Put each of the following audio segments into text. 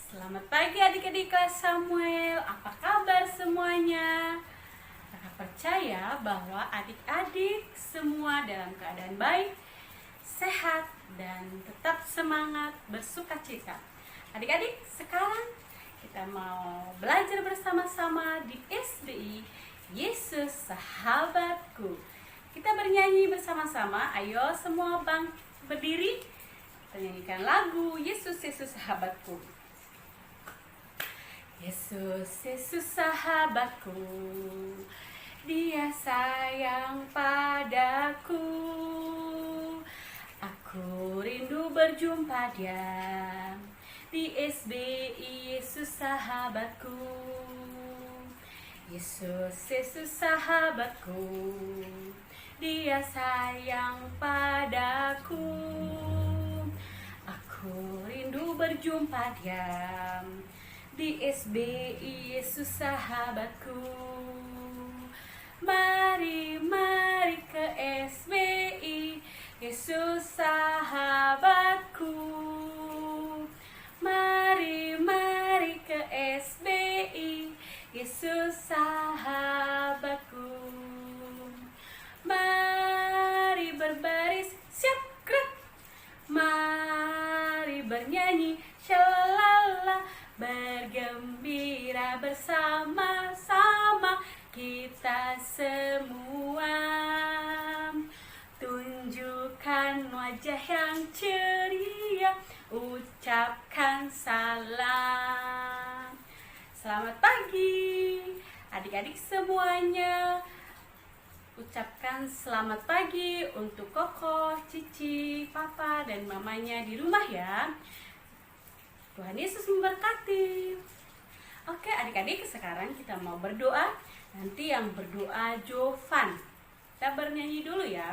Selamat pagi adik-adik kelas Samuel, apa kabar semuanya? Kakak percaya bahwa adik-adik semua dalam keadaan baik, sehat, dan tetap semangat bersuka cita. Adik-adik, sekarang kita mau belajar bersama-sama di SBI Yesus Sahabatku. Kita bernyanyi bersama-sama, ayo semua berdiri. Kita nyanyikan lagu Yesus, Yesus Sahabatku. Yesus, Yesus sahabatku, Dia sayang padaku. Aku rindu berjumpa Dia di SBI Yesus sahabatku. Yesus, Yesus sahabatku, Dia sayang padaku. Aku rindu berjumpa Dia di SBI Yesus sahabatku. Mari, mari ke SBI Yesus sahabatku. Mari, mari ke SBI Yesus sahabatku. Mari berbaris, siap, gerak. Mari bernyanyi, shalala, bergembira bersama-sama kita semua. Tunjukkan wajah yang ceria, ucapkan salam. Selamat pagi adik-adik semuanya. Ucapkan selamat pagi untuk Koko, Cici, Papa, dan mamanya di rumah ya. Tuhan Yesus memberkati. Oke adik-adik, sekarang kita mau berdoa. Nanti yang berdoa Jovan. Kita bernyanyi dulu ya.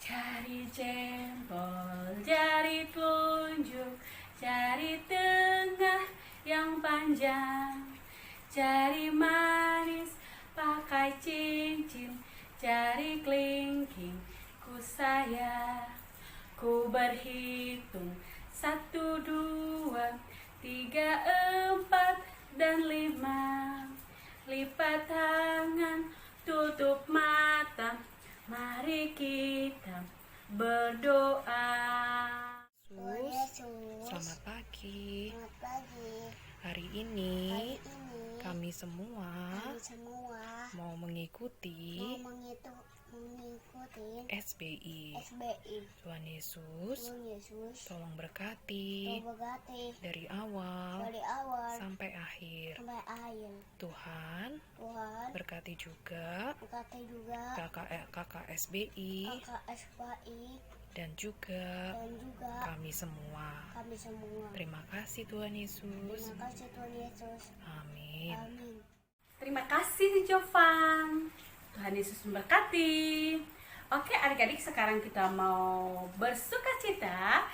Jari jempol, jari telunjuk, jari tengah yang panjang, jari manis pakai cincin, jari kelingking ku sayang. Ku berhitung 1, 2, 3, 4, dan 5. Lipat tangan, tutup mata, mari kita berdoa. Yesus, Selamat pagi. selamat pagi. Hari ini kami semua mau mengikuti SBI. Tuhan Yesus, tolong berkati dari awal sampai akhir. Tuhan, berkati juga kakak SBI dan juga kami semua. Terima kasih Tuhan Yesus. Amin. Terima kasih Jovan. Tuhan Yesus memberkati. Oke adik-adik, sekarang kita mau bersuka cita,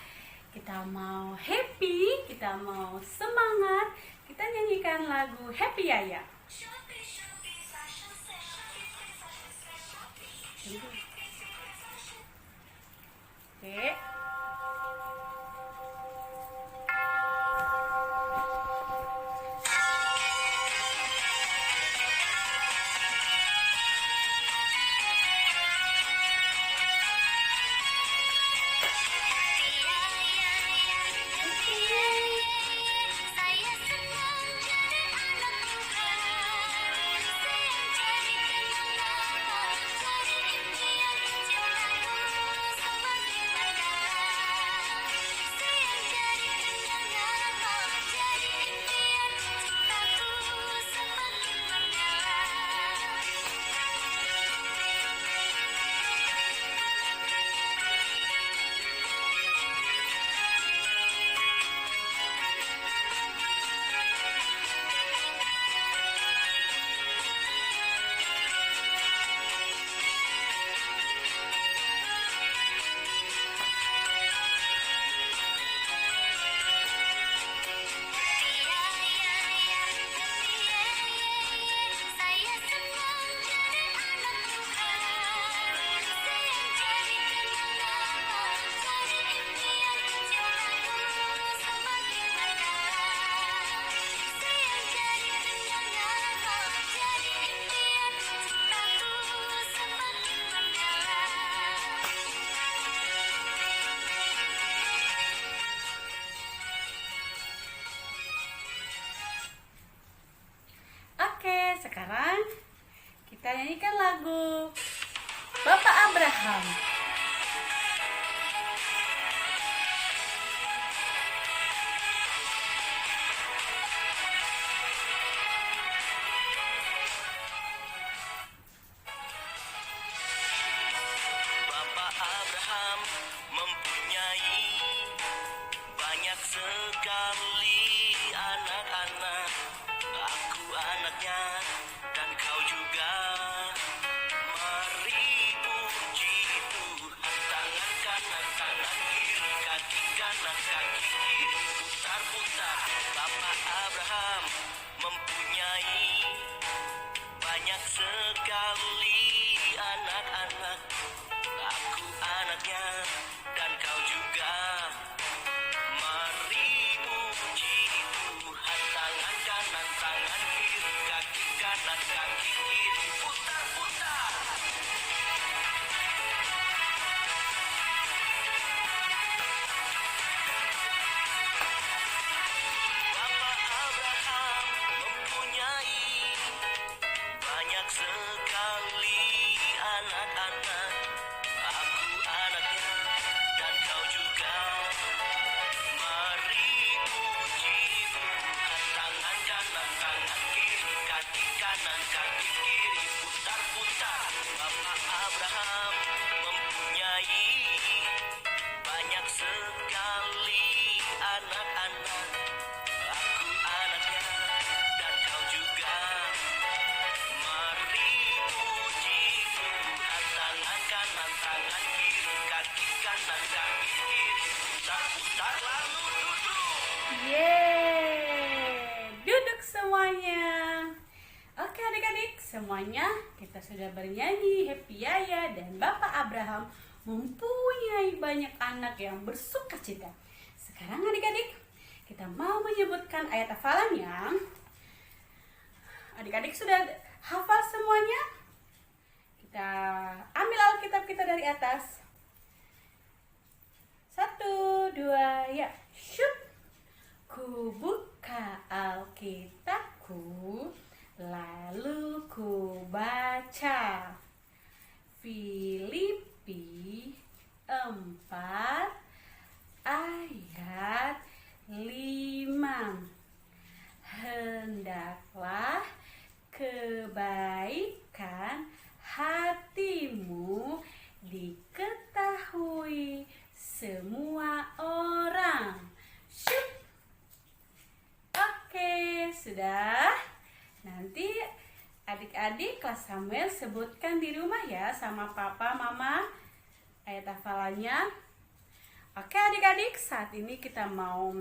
kita mau happy, kita mau semangat. Kita nyanyikan lagu Happy Yaya. Oke. sekarang kita nyanyikan lagu Bapak Abraham. Bapak Abraham mempunyai banyak sekali anak-anak. Aku anaknya dan kau juga. Mari puji Tuhan. Tangan kanan, tangan kiri, kaki kanan, kaki kiri, putar-putar. Bapak Abraham mempunyai banyak sekali anak-anak. Aku anaknya dan kau juga. Mari puji Tuhan. Tangan kanan, tangan kiri, kaki kanan, kaki kiri, putar-putar. Bapak Abraham mempunyai banyak sekali anak-anak. Aku anaknya dan kau juga. Mari puji Tuhan. Tangan kanan, tangan kiri, kaki kanan, kaki kiri, putar-putar. Bapak Abraham mempunyai banyak sekali anak-anak. Aku anaknya dan kau juga. Mari puji Tuhan. Tangan kanan, tangan kiri, kaki kanan, kaki kiri, putar-putar lalu duduk. Yeay, duduk semuanya. Oke adik-adik, semuanya kita sudah bernyanyi Happy Yaya dan Bapak Abraham mempunyai banyak anak yang bersuka cita. Sekarang adik-adik, kita mau menyebutkan ayat hafalannya. Adik-adik sudah hafal semuanya? Kita ambil Alkitab kita dari atas. 1, 2, ya. Shoot. Ku buka Alkitabku, lalu ku baca Filipi 4 ayat 5. Hendaklah kebaikan hatimu diketahui semua orang. Syuk. Oke, sudah. Nanti adik-adik kelas Samuel sebutkan di rumah ya sama papa, mama ayat hafalannya. Oke adik-adik, saat ini kita mau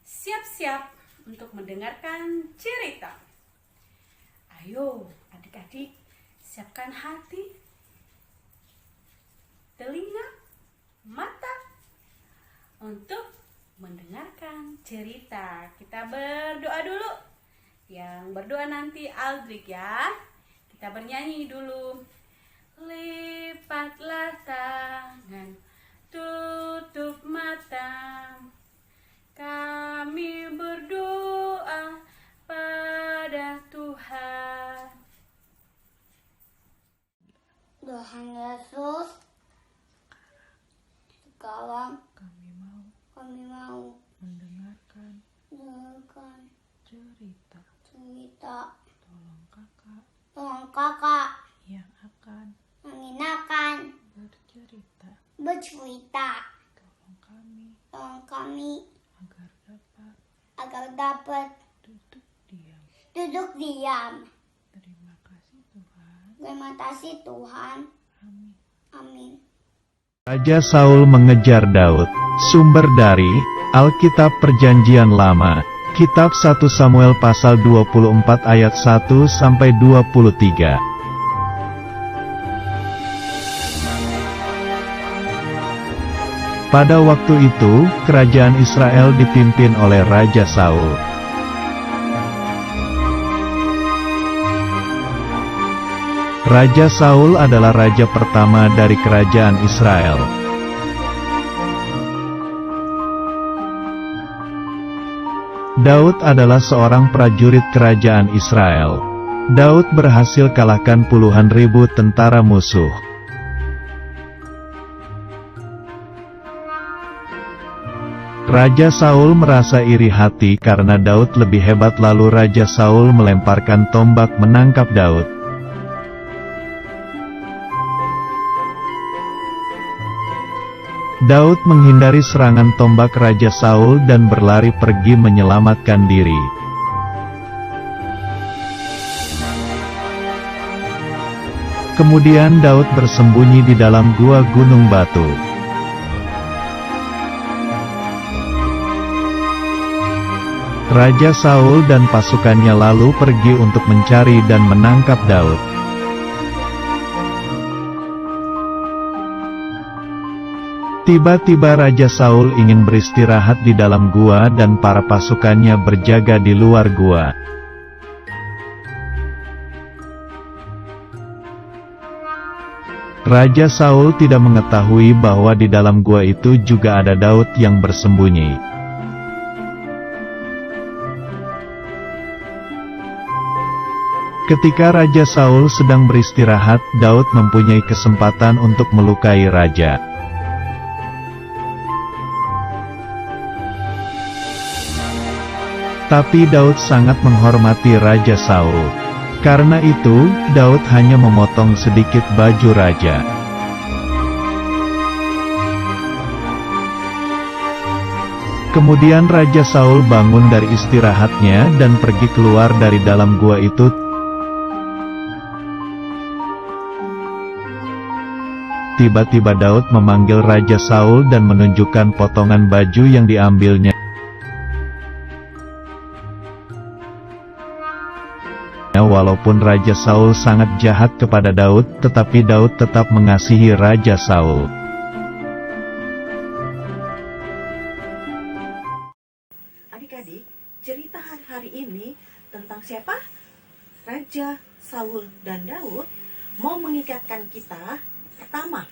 siap-siap untuk mendengarkan cerita. Ayo adik-adik, siapkan hati, telinga, mata untuk mendengarkan cerita. Kita berdoa dulu. Yang berdoa nanti Aldrik ya. Kita bernyanyi dulu. Lipatlah tangan, tutup mata, kami berdoa pada Tuhan. Tuhan Yesus, sekarang kami mau mendengarkan mendengarkan cerita. Tolong kakak Yang akan mengenakan bercerita. Tolong kami agar dapat agar dapat duduk diam. Terima kasih Tuhan. Terima kasih Tuhan. Amin. Amin. Raja Saul mengejar Daud. Sumber dari Alkitab Perjanjian Lama, Kitab 1 Samuel pasal 24 ayat 1 sampai 23. Pada waktu itu, kerajaan Israel dipimpin oleh Raja Saul. Raja Saul adalah raja pertama dari kerajaan Israel. Daud adalah seorang prajurit kerajaan Israel. Daud berhasil kalahkan puluhan ribu tentara musuh. Raja Saul merasa iri hati karena Daud lebih hebat, lalu Raja Saul melemparkan tombak menangkap Daud. Daud menghindari serangan tombak Raja Saul dan berlari pergi menyelamatkan diri. Kemudian Daud bersembunyi di dalam gua gunung batu. Raja Saul dan pasukannya lalu pergi untuk mencari dan menangkap Daud. Tiba-tiba Raja Saul ingin beristirahat di dalam gua dan para pasukannya berjaga di luar gua. Raja Saul tidak mengetahui bahwa di dalam gua itu juga ada Daud yang bersembunyi. Ketika Raja Saul sedang beristirahat, Daud mempunyai kesempatan untuk melukai raja. Tapi Daud sangat menghormati Raja Saul. Karena itu, Daud hanya memotong sedikit baju raja. Kemudian Raja Saul bangun dari istirahatnya dan pergi keluar dari dalam gua itu. Tiba-tiba Daud memanggil Raja Saul dan menunjukkan potongan baju yang diambilnya. Walaupun Raja Saul sangat jahat kepada Daud, tetapi Daud tetap mengasihi Raja Saul. Adik-adik, cerita hari ini tentang siapa? Raja Saul dan Daud mau mengingatkan kita. Pertama,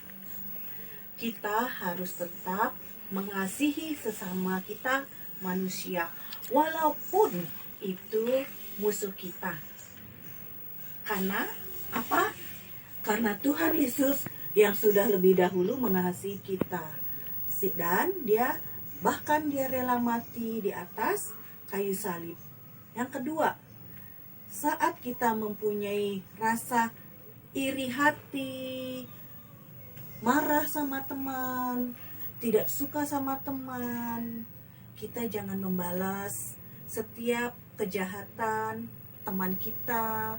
kita harus tetap mengasihi sesama kita manusia, walaupun itu musuh kita. Karena apa? Karena Tuhan Yesus yang sudah lebih dahulu mengasihi kita. Dan dia rela mati di atas kayu salib. Yang kedua, saat kita mempunyai rasa iri hati, marah sama teman, tidak suka sama teman, kita jangan membalas setiap kejahatan teman kita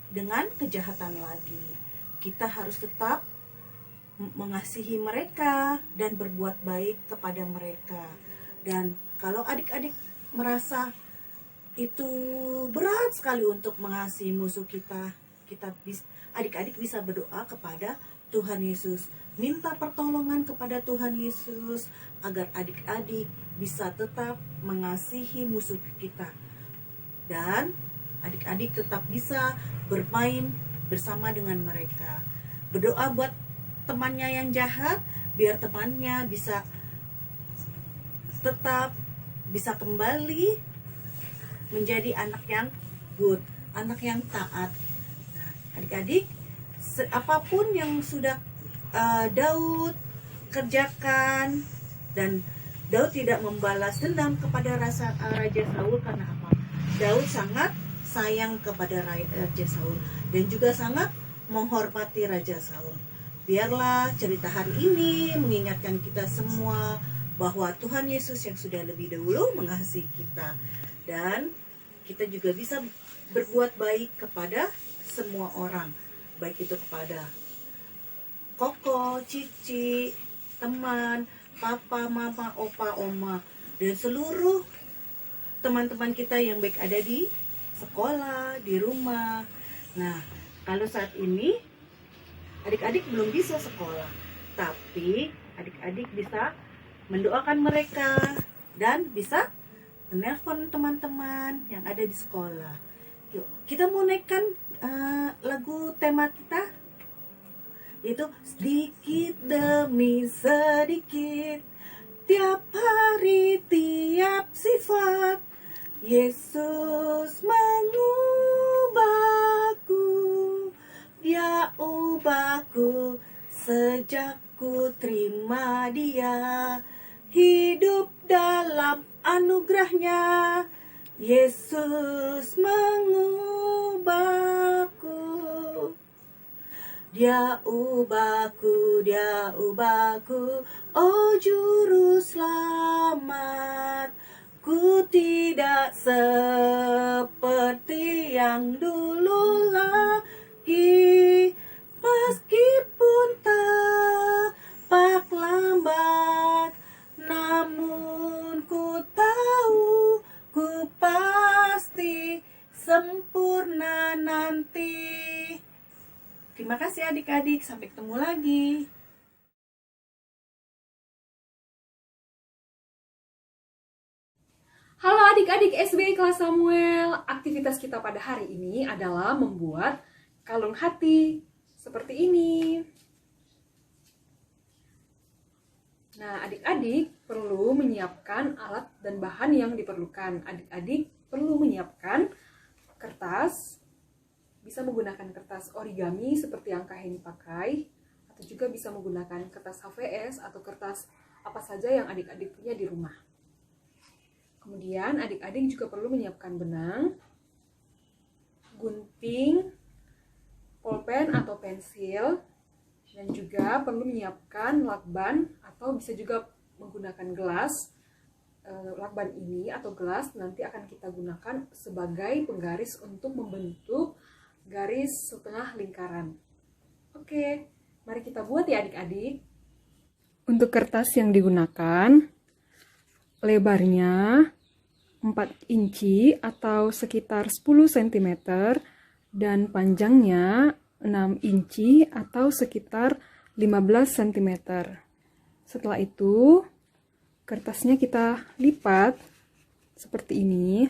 dengan kejahatan lagi. Kita harus tetap mengasihi mereka dan berbuat baik kepada mereka. Dan kalau adik-adik merasa itu berat sekali untuk mengasihi musuh kita, adik-adik bisa berdoa kepada Tuhan Yesus, minta pertolongan kepada Tuhan Yesus agar adik-adik bisa tetap mengasihi musuh kita. Dan adik-adik tetap bisa bermain bersama dengan mereka. Berdoa buat temannya yang jahat, biar temannya bisa tetap bisa kembali menjadi anak yang good, anak yang taat. Nah, adik-adik, apapun yang sudah Daud kerjakan, dan Daud tidak membalas dendam kepada Raja Saul. Karena apa? Daud sangat sayang kepada Raja Saul dan juga sangat menghormati Raja Saul. Biarlah cerita hari ini mengingatkan kita semua bahwa Tuhan Yesus yang sudah lebih dahulu mengasihi kita, dan kita juga bisa berbuat baik kepada semua orang, baik itu kepada koko, cici, teman, papa, mama, opa, oma, dan seluruh teman-teman kita yang baik ada di sekolah, di rumah. Nah, kalau saat ini adik-adik belum bisa sekolah, tapi adik-adik bisa mendoakan mereka dan bisa menelpon teman-teman yang ada di sekolah. Yuk, kita mau naikkan lagu tema kita, yaitu sedikit demi sedikit, tiap hari, tiap sifat, Yesus mengubahku, Dia ubahku sejak ku terima Dia. Hidup dalam anugerahnya, Yesus mengubahku. Dia ubahku, Dia ubahku, oh juru selamat. Ku tidak seperti yang dulu lagi, meskipun tapak lambat, namun ku tahu, ku pasti sempurna nanti. Terima kasih adik-adik, sampai ketemu lagi. Halo adik-adik SBY kelas Samuel. Aktivitas kita pada hari ini adalah membuat kalung hati seperti ini. Nah, adik-adik perlu menyiapkan alat dan bahan yang diperlukan. Adik-adik perlu menyiapkan kertas, bisa menggunakan kertas origami seperti yang Kak Heni pakai, atau juga bisa menggunakan kertas HVS atau kertas apa saja yang adik-adik punya di rumah. Kemudian adik-adik juga perlu menyiapkan benang, gunting, pulpen atau pensil, dan juga perlu menyiapkan lakban atau bisa juga menggunakan gelas. Lakban ini atau gelas nanti akan kita gunakan sebagai penggaris untuk membentuk garis setengah lingkaran. Oke, mari kita buat ya adik-adik. Untuk kertas yang digunakan, lebarnya 4 inci atau sekitar 10 cm dan panjangnya 6 inci atau sekitar 15 cm. Setelah itu, kertasnya kita lipat seperti ini.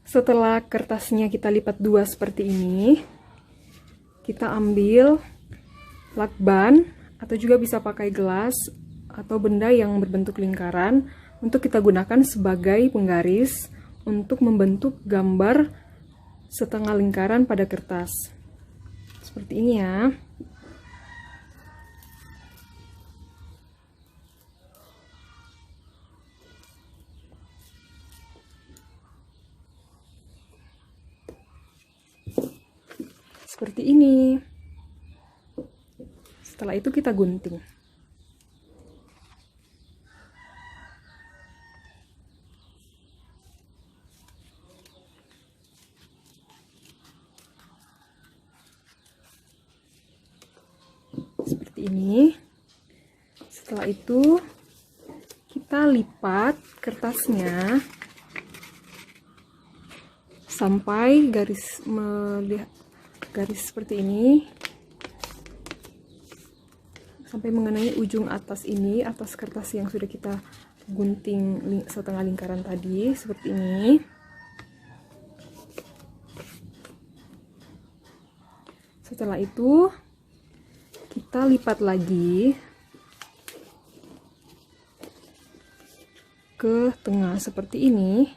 Setelah kertasnya kita lipat 2 seperti ini, kita ambil lakban atau juga bisa pakai gelas atau benda yang berbentuk lingkaran untuk kita gunakan sebagai penggaris untuk membentuk gambar setengah lingkaran pada kertas. Seperti ini ya. Seperti ini. Setelah itu kita gunting. Seperti ini. Setelah itu kita lipat kertasnya sampai garis seperti ini, sampai mengenai ujung atas ini, atas kertas yang sudah kita gunting setengah lingkaran tadi, seperti ini. Setelah itu kita lipat lagi ke tengah seperti ini.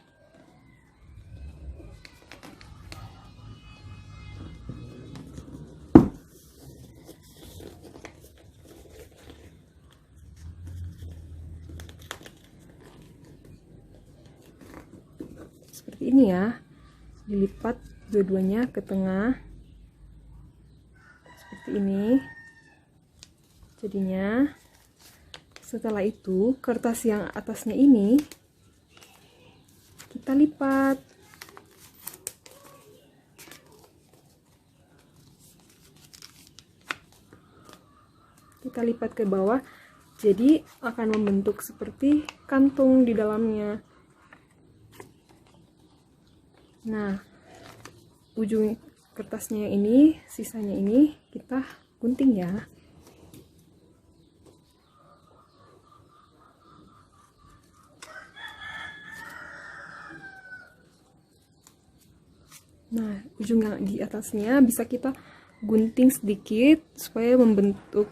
Seperti ini ya, dilipat dua-duanya ke tengah seperti ini jadinya. Setelah itu kertas yang atasnya ini kita lipat, ke bawah, jadi akan membentuk seperti kantung di dalamnya. Nah, ujung kertasnya ini, sisanya ini kita gunting ya. Nah, ujung yang di atasnya bisa kita gunting sedikit supaya membentuk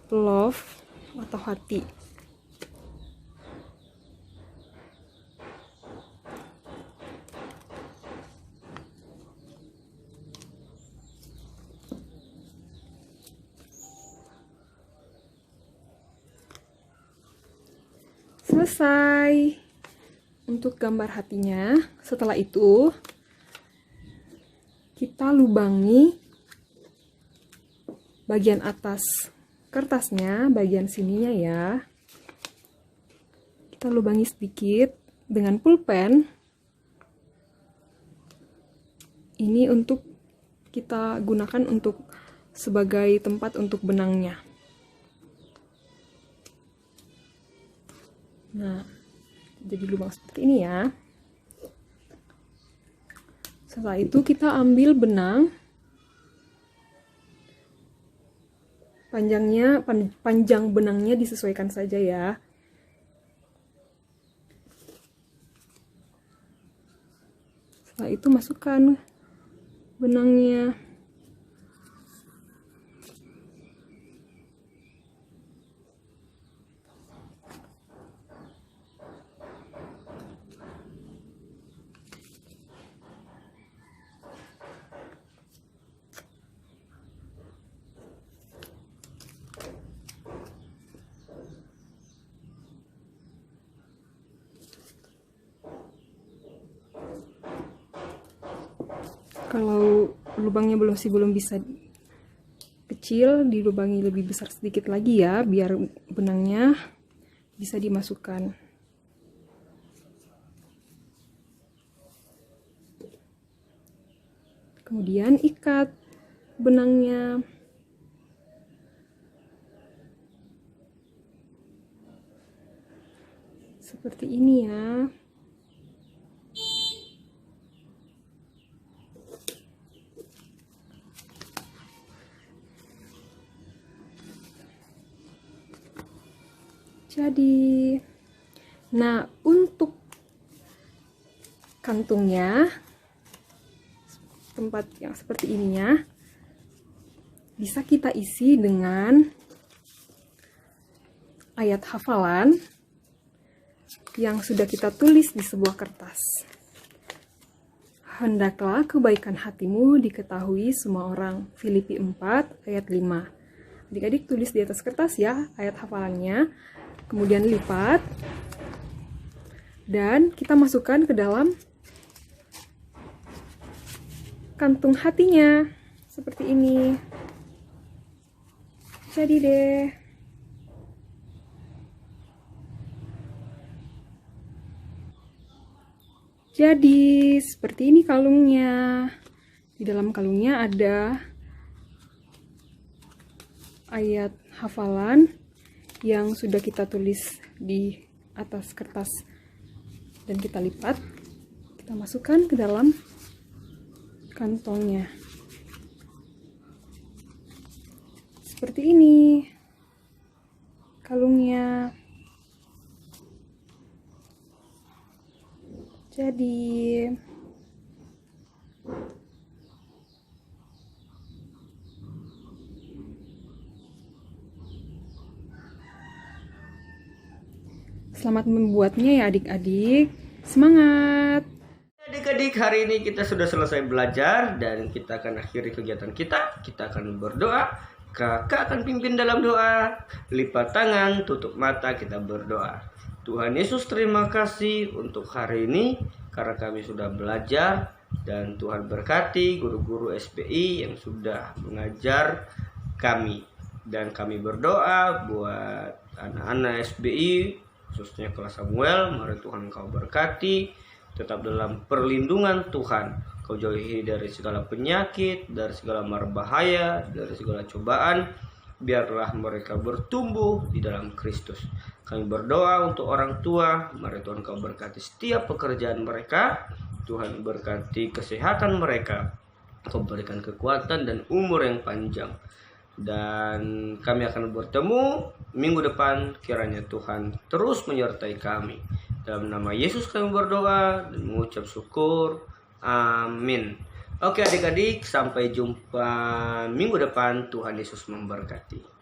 love atau hati. Selesai untuk gambar hatinya. Setelah itu kita lubangi bagian atas kertasnya, bagian sininya ya. Kita lubangi sedikit dengan pulpen. Ini untuk kita gunakan untuk sebagai tempat untuk benangnya. Nah, jadi lubang seperti ini ya. Setelah itu kita ambil benang. Panjang benangnya disesuaikan saja ya. Setelah itu masukkan benangnya. Kalau lubangnya belum bisa kecil, dilubangi lebih besar sedikit lagi ya, biar benangnya bisa dimasukkan. Kemudian ikat benangnya. Seperti ini ya. Jadi, nah untuk kantungnya, tempat yang seperti ininya, bisa kita isi dengan ayat hafalan yang sudah kita tulis di sebuah kertas. Hendaklah kebaikan hatimu diketahui semua orang. Filipi 4 ayat 5. Adik-adik tulis di atas kertas ya ayat hafalannya. Kemudian lipat dan kita masukkan ke dalam kantung hatinya seperti ini. Jadi deh. Jadi seperti ini kalungnya. Di dalam kalungnya ada ayat hafalan yang sudah kita tulis di atas kertas dan kita lipat, kita masukkan ke dalam kantongnya seperti ini kalungnya. Jadi selamat membuatnya ya adik-adik. Semangat! Adik-adik, hari ini kita sudah selesai belajar dan kita akan akhiri kegiatan kita. Kita akan berdoa. Kakak akan pimpin dalam doa. Lipat tangan, tutup mata, kita berdoa. Tuhan Yesus, terima kasih untuk hari ini karena kami sudah belajar dan Tuhan berkati guru-guru SBI yang sudah mengajar kami. Dan kami berdoa buat anak-anak SBI khususnya kelas Samuel, mari Tuhan Kau berkati, tetap dalam perlindungan Tuhan. Kau jauhi dari segala penyakit, dari segala mara bahaya, dari segala cobaan. Biarlah mereka bertumbuh di dalam Kristus. Kami berdoa untuk orang tua, mari Tuhan Kau berkati setiap pekerjaan mereka. Tuhan berkati kesehatan mereka. Kau berikan kekuatan dan umur yang panjang. Dan kami akan bertemu minggu depan, kiranya Tuhan terus menyertai kami. Dan Dalam nama Yesus kami berdoa dan mengucap syukur. Amin. Oke adik-adik, sampai jumpa minggu depan. Tuhan Yesus memberkati.